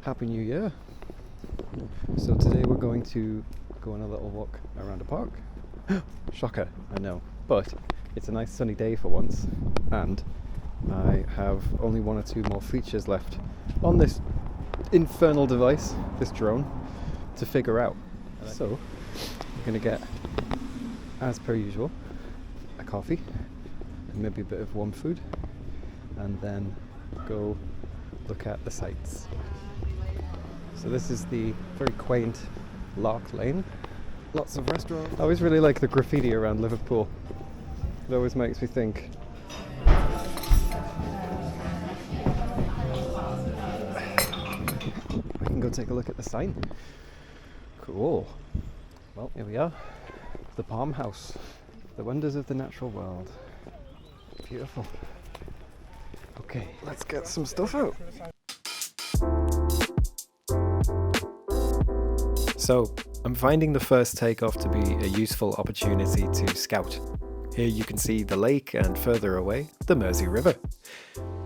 Happy New Year. So today we're going to go on a little walk around the park. Shocker, I know, but it's a nice sunny day for once, and I have only one or two more features left on this infernal device, this drone, to figure out. So I'm going to get, as per usual, a coffee and maybe a bit of warm food, and then go look at the sights. So this is the very quaint Lark Lane. Lots of restaurants. I always really like the graffiti around Liverpool. It always makes me think. I can go take a look at the sign. Cool. Well, here we are. The Palm House. The wonders of the natural world. Beautiful. Okay, let's get some stuff out. So, I'm finding the first takeoff to be a useful opportunity to scout. Here you can see the lake and further away, the Mersey River.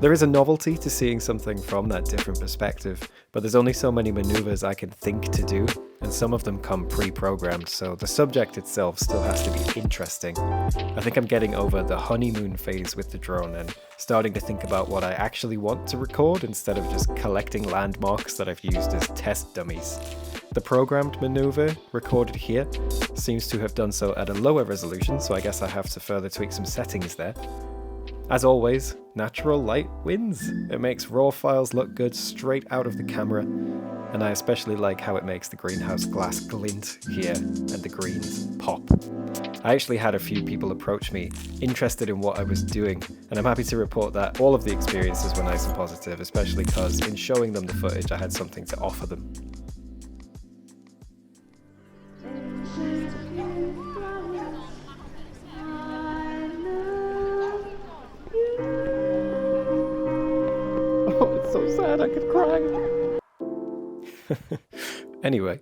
There is a novelty to seeing something from that different perspective, but there's only so many manoeuvres I can think to do, and some of them come pre-programmed, so the subject itself still has to be interesting. I think I'm getting over the honeymoon phase with the drone and starting to think about what I actually want to record instead of just collecting landmarks that I've used as test dummies. The programmed maneuver recorded here seems to have done so at a lower resolution, so I guess I have to further tweak some settings there. As always, natural light wins. It makes raw files look good straight out of the camera, and I especially like how it makes the greenhouse glass glint here and the greens pop. I actually had a few people approach me interested in what I was doing, and I'm happy to report that all of the experiences were nice and positive, especially because in showing them the footage I had something to offer them. So sad I could cry. Anyway,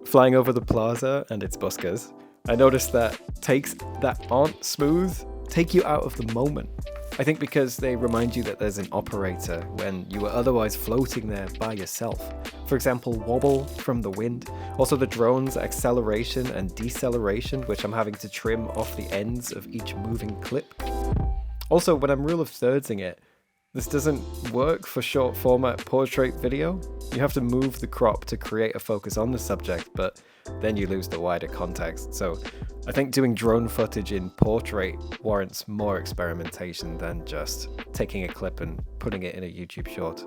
flying over the Plaza and its buskers, I noticed that takes that aren't smooth take you out of the moment. I think because they remind you that there's an operator when you were otherwise floating there by yourself. For example, wobble from the wind. Also the drone's acceleration and deceleration, which I'm having to trim off the ends of each moving clip. Also, when I'm rule of thirdsing it, this doesn't work for short format portrait video. You have to move the crop to create a focus on the subject, but then you lose the wider context. So I think doing drone footage in portrait warrants more experimentation than just taking a clip and putting it in a YouTube short.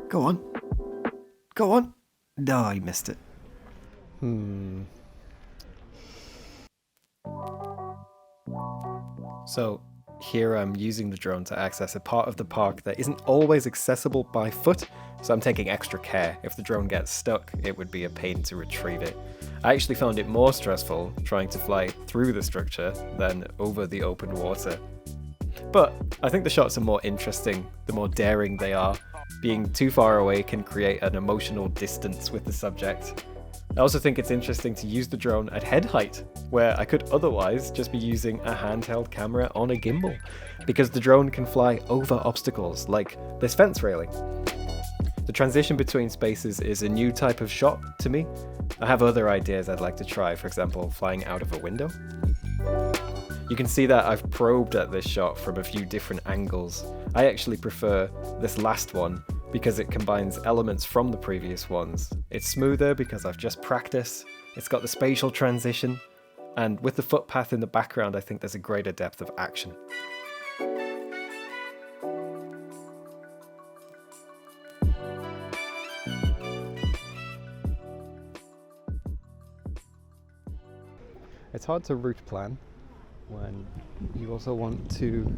Go on. Go on. No, I missed it. So here I'm using the drone to access a part of the park that isn't always accessible by foot, so I'm taking extra care. If the drone gets stuck, it would be a pain to retrieve it. I actually found it more stressful trying to fly through the structure than over the open water. But I think the shots are more interesting, the more daring they are. Being too far away can create an emotional distance with the subject. I also think it's interesting to use the drone at head height, where I could otherwise just be using a handheld camera on a gimbal, because the drone can fly over obstacles, like this fence railing. The transition between spaces is a new type of shot to me. I have other ideas I'd like to try, for example, flying out of a window. You can see that I've probed at this shot from a few different angles. I actually prefer this last one, because it combines elements from the previous ones. It's smoother because I've just practiced, it's got the spatial transition, and with the footpath in the background I think there's a greater depth of action. It's hard to route plan when you also want to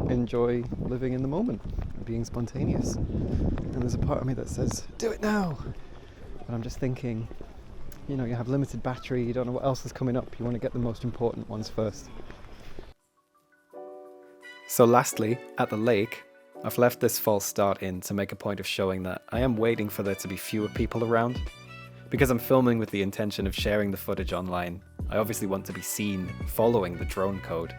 enjoy living in the moment, being spontaneous. And there's a part of me that says, do it now! But I'm just thinking, you know, you have limited battery, you don't know what else is coming up, you want to get the most important ones first. So lastly, at the lake, I've left this false start in to make a point of showing that I am waiting for there to be fewer people around. Because I'm filming with the intention of sharing the footage online, I obviously want to be seen following the drone code.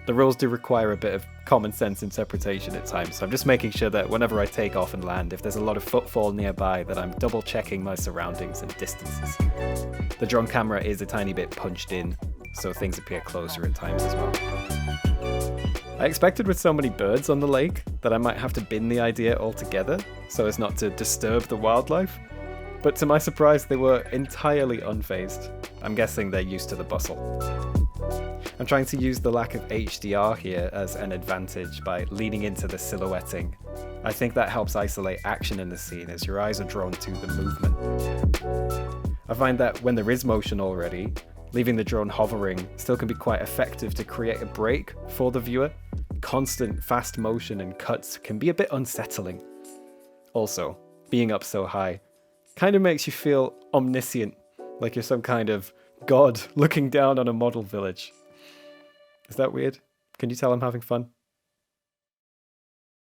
The rules do require a bit of common sense interpretation at times, so I'm just making sure that whenever I take off and land, if there's a lot of footfall nearby, that I'm double checking my surroundings and distances. The drone camera is a tiny bit punched in, so things appear closer at times as well. I expected with so many birds on the lake that I might have to bin the idea altogether so as not to disturb the wildlife, but to my surprise they were entirely unfazed. I'm guessing they're used to the bustle. I'm trying to use the lack of HDR here as an advantage by leaning into the silhouetting. I think that helps isolate action in the scene as your eyes are drawn to the movement. I find that when there is motion already, leaving the drone hovering still can be quite effective to create a break for the viewer. Constant fast motion and cuts can be a bit unsettling. Also, being up so high kind of makes you feel omniscient, like you're some kind of god looking down on a model village. Is that weird? Can you tell I'm having fun?